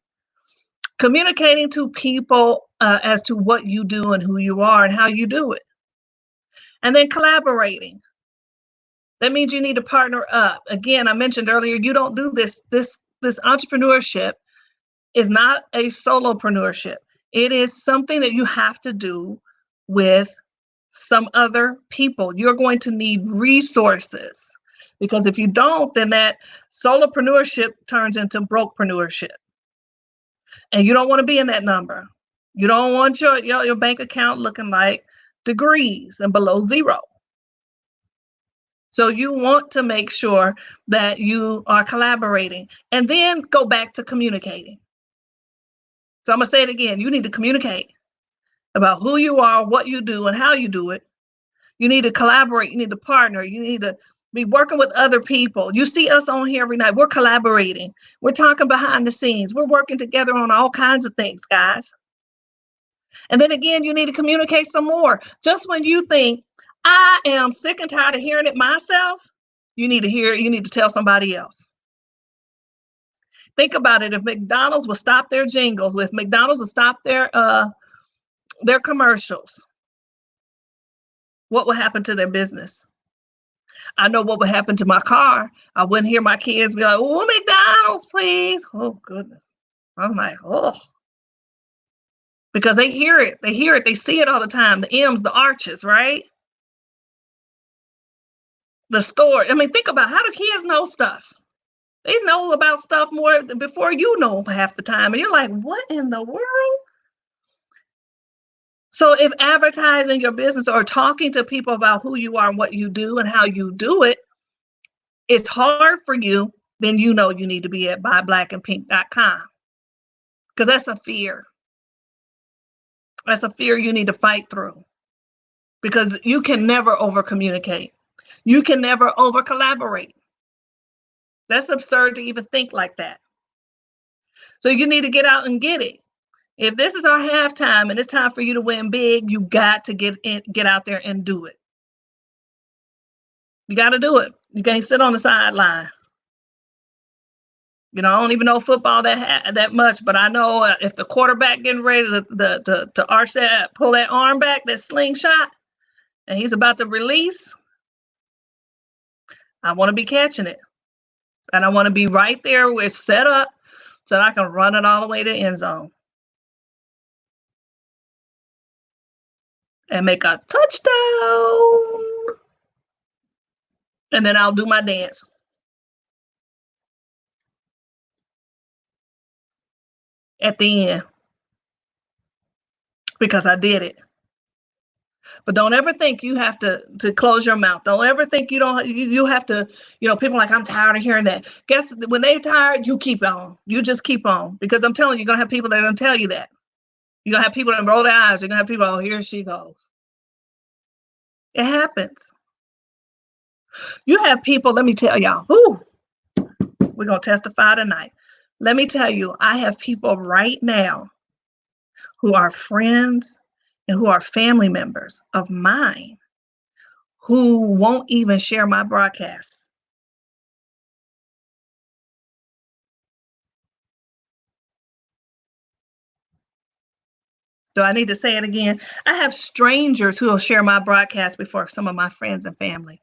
to people as to what you do and who you are and how you do it. And then collaborating. That means you need to partner up. Again, I mentioned earlier, you don't do this entrepreneurship is not a solopreneurship. It is something that you have to do with some other people. You're going to need resources, because if you don't, then that solopreneurship turns into brokepreneurship. And you don't want to be in that number. You don't want your bank account looking like degrees and below zero. So you want to make sure that you are collaborating, and then go back to communicating. So I'm going to say it again. You need to communicate about who you are, what you do, and how you do it. You need to collaborate. You need to partner. You need to be working with other people. You see us on here every night. We're collaborating. We're talking behind the scenes. We're working together on all kinds of things, guys. And then again, you need to communicate some more. Just when you think, I am sick and tired of hearing it myself, you need to tell somebody else. Think about it. If McDonald's would stop their jingles, if McDonald's would stop their commercials, what would happen to their business? I know what would happen to my car. I wouldn't hear my kids be like, oh, McDonald's, please. Oh, goodness. I'm like, oh. Because they hear it. They see it all the time. The M's, the arches, right? The store. I mean, think about, how do kids know stuff? They know about stuff more before you know half the time. And you're like, what in the world? So if advertising your business or talking to people about who you are and what you do and how you do it, it's hard for you, then you know you need to be at buyblackandpink.com. Because that's a fear. That's a fear you need to fight through. Because you can never over communicate. You can never over collaborate. That's absurd to even think like that. So you need to get out and get it. If this is our halftime and it's time for you to win big, you got to get out there and do it. You got to do it. You can't sit on the sideline. You know, I don't even know football that much, but I know if the quarterback getting ready to arch that, pull that arm back, that slingshot, and he's about to release, I want to be catching it. And I want to be right there where it's set up so that I can run it all the way to the end zone. And make a touchdown. And then I'll do my dance. At the end. Because I did it. But don't ever think you have to close your mouth. Don't ever think you have to, people are like, I'm tired of hearing that. Guess when they're tired, you keep on. You just keep on. Because I'm telling you, you're going to have people that are going to tell you that. You're going to have people that roll their eyes. You're going to have people, oh, here she goes. It happens. You have people, let me tell y'all, we're going to testify tonight. Let me tell you, I have people right now who are friends and who are family members of mine who won't even share my broadcasts. Do I need to say it again? I have strangers who will share my broadcast before some of my friends and family.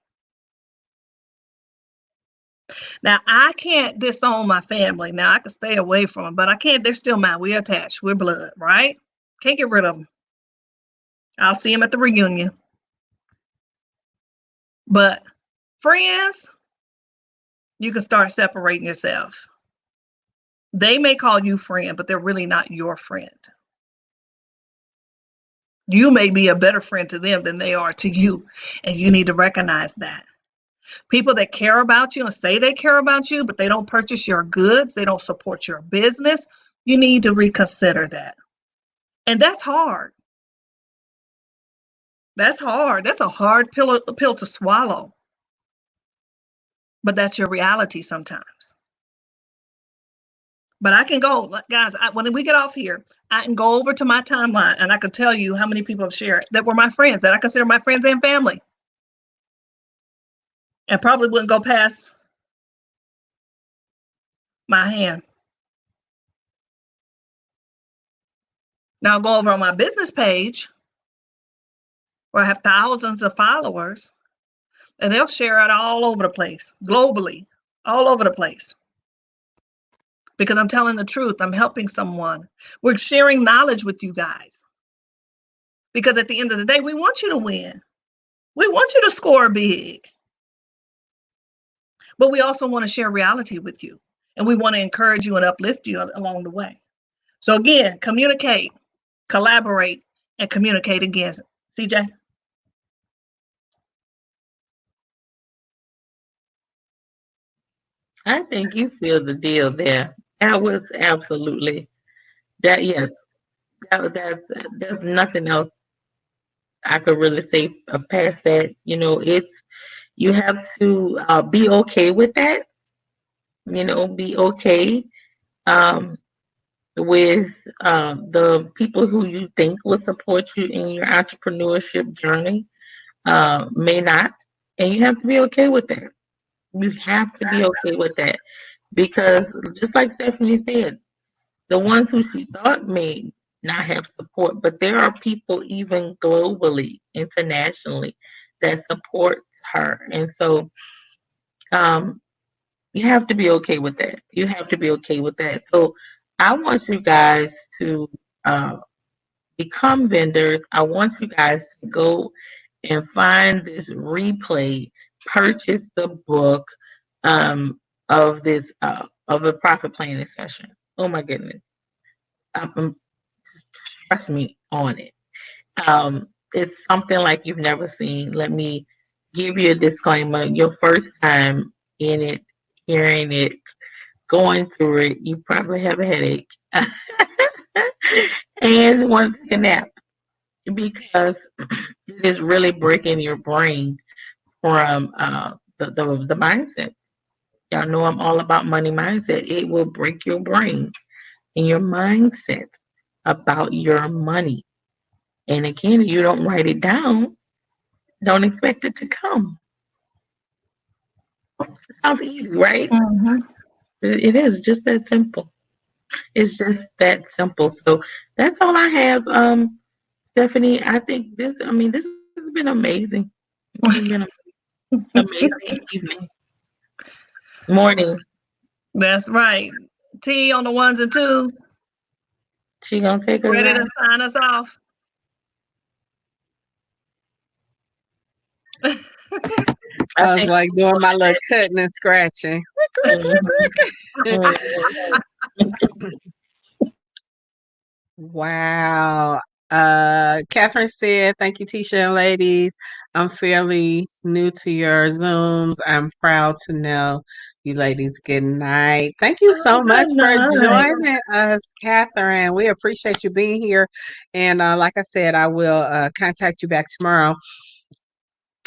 Now, I can't disown my family. Now, I can stay away from them, but I can't. They're still mine. We're attached. We're blood, right? Can't get rid of them. I'll see them at the reunion. But friends, you can start separating yourself. They may call you friend, but they're really not your friend. You may be a better friend to them than they are to you, and you need to recognize that. People that care about you and say they care about you, but they don't purchase your goods, they don't support your business, you need to reconsider that. And that's hard. That's hard. That's a hard pill to swallow. But that's your reality sometimes. But I can go, guys, when we get off here, I can go over to my timeline and I can tell you how many people have shared that were my friends, that I consider my friends and family. And probably wouldn't go past my hand. Now I'll go over on my business page where I have thousands of followers, and they'll share it all over the place, globally, all over the place. Because I'm telling the truth, I'm helping someone. We're sharing knowledge with you guys. Because at the end of the day, we want you to win. We want you to score big. But we also want to share reality with you. And we want to encourage you and uplift you along the way. So again, communicate, collaborate, and communicate again. CJ? I think you sealed the deal there. That was absolutely that. Yes, there's nothing else I could really say past that. You have to be okay with that. Be okay with the people who you think will support you in your entrepreneurship journey may not, and you have to be okay with that. You have to be okay with that, because just like Stephanie said, the ones who she thought may not have support, but there are people even globally, internationally, that supports her. And so you have to be okay with that. You have to be okay with that. So I want you guys to become vendors. I want you guys to go and find this replay, purchase the book of this of a profit planning session. Oh my goodness. Trust me on it. It's something like you've never seen. Let me give you a disclaimer. Your first time in it, hearing it, going through it, you probably have a headache and want to take a nap, because it is really breaking your brain from the mindset. Y'all know I'm all about money mindset. It will break your brain and your mindset about your money. And again, if you don't write it down, don't expect it to come. It sounds easy, right? Mm-hmm. It is just that simple. It's just that simple. So that's all I have, Stephanie. I think this has been amazing. This has been an amazing evening. Morning. That's right. T on the ones and twos. She gonna take us Ready out. to sign us off? I was think like doing my little cutting and scratching. Mhm. Wow. Catherine said, thank you, Tisha and ladies. I'm fairly new to your Zooms. I'm proud to know you ladies. Good night. Thank you so much Good for night. joining us, Catherine. We appreciate you being here. And like I said, I will contact you back tomorrow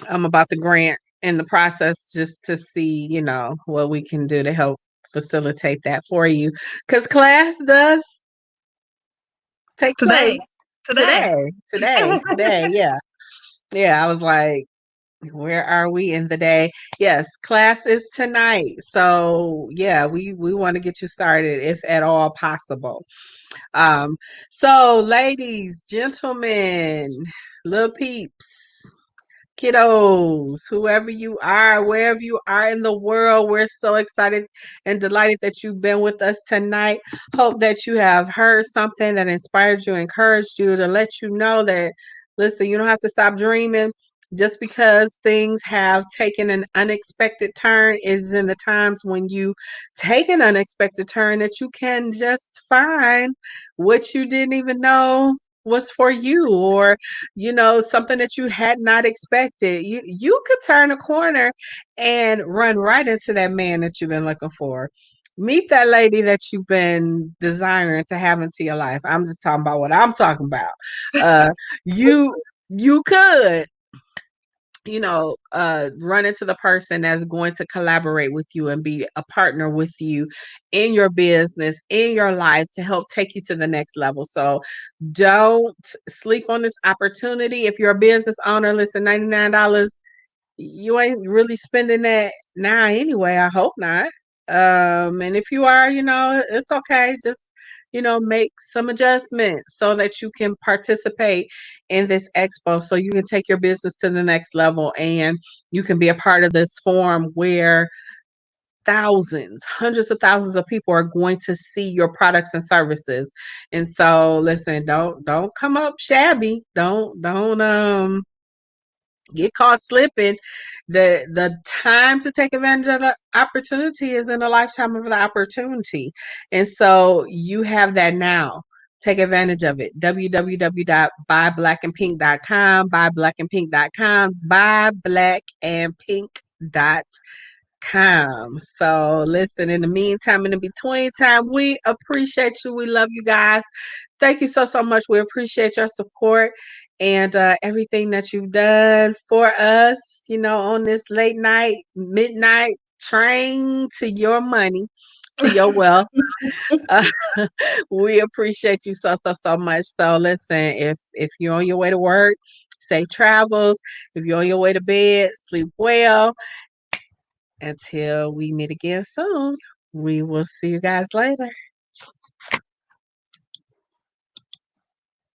about the grant in the process just to see, what we can do to help facilitate that for you. Because class does take Today. place today. Yeah. Yeah. I was like, where are we in the day? Yes, class is tonight. So yeah, we want to get you started if at all possible. So ladies, gentlemen, little peeps, kiddos, whoever you are, wherever you are in the world, we're so excited and delighted that you've been with us tonight. Hope that you have heard something that inspired you, encouraged you to let you know that, listen, you don't have to stop dreaming. Just because things have taken an unexpected turn is in the times when you take an unexpected turn that you can just find what you didn't even know was for you, or something that you had not expected. You could turn a corner and run right into that man that you've been looking for. Meet that lady that you've been desiring to have into your life. I'm just talking about what I'm talking about. You could run into the person that's going to collaborate with you and be a partner with you in your business, in your life, to help take you to the next level. So don't sleep on this opportunity. If you're a business owner, listen, $99, you ain't really spending that now anyway. I hope not. And if you are, it's okay. Just, make some adjustments so that you can participate in this expo, so you can take your business to the next level and you can be a part of this forum where thousands, hundreds of thousands of people are going to see your products and services. And so listen, don't come up shabby. Don't get caught slipping. The time to take advantage of the opportunity is in a lifetime of the opportunity. And so you have that now. Take advantage of it. www.buyblackandpink.com, buyblackandpink.com, buyblackandpink.com. So listen, in the meantime, in the between time, we appreciate you. We love you guys. Thank you so much. We appreciate your support and everything that you've done for us, on this late night, midnight train to your money, to your wealth. Uh, we appreciate you so much. So listen, if you're on your way to work, safe travels. If you're on your way to bed, sleep well. Until we meet again soon, we will see you guys later.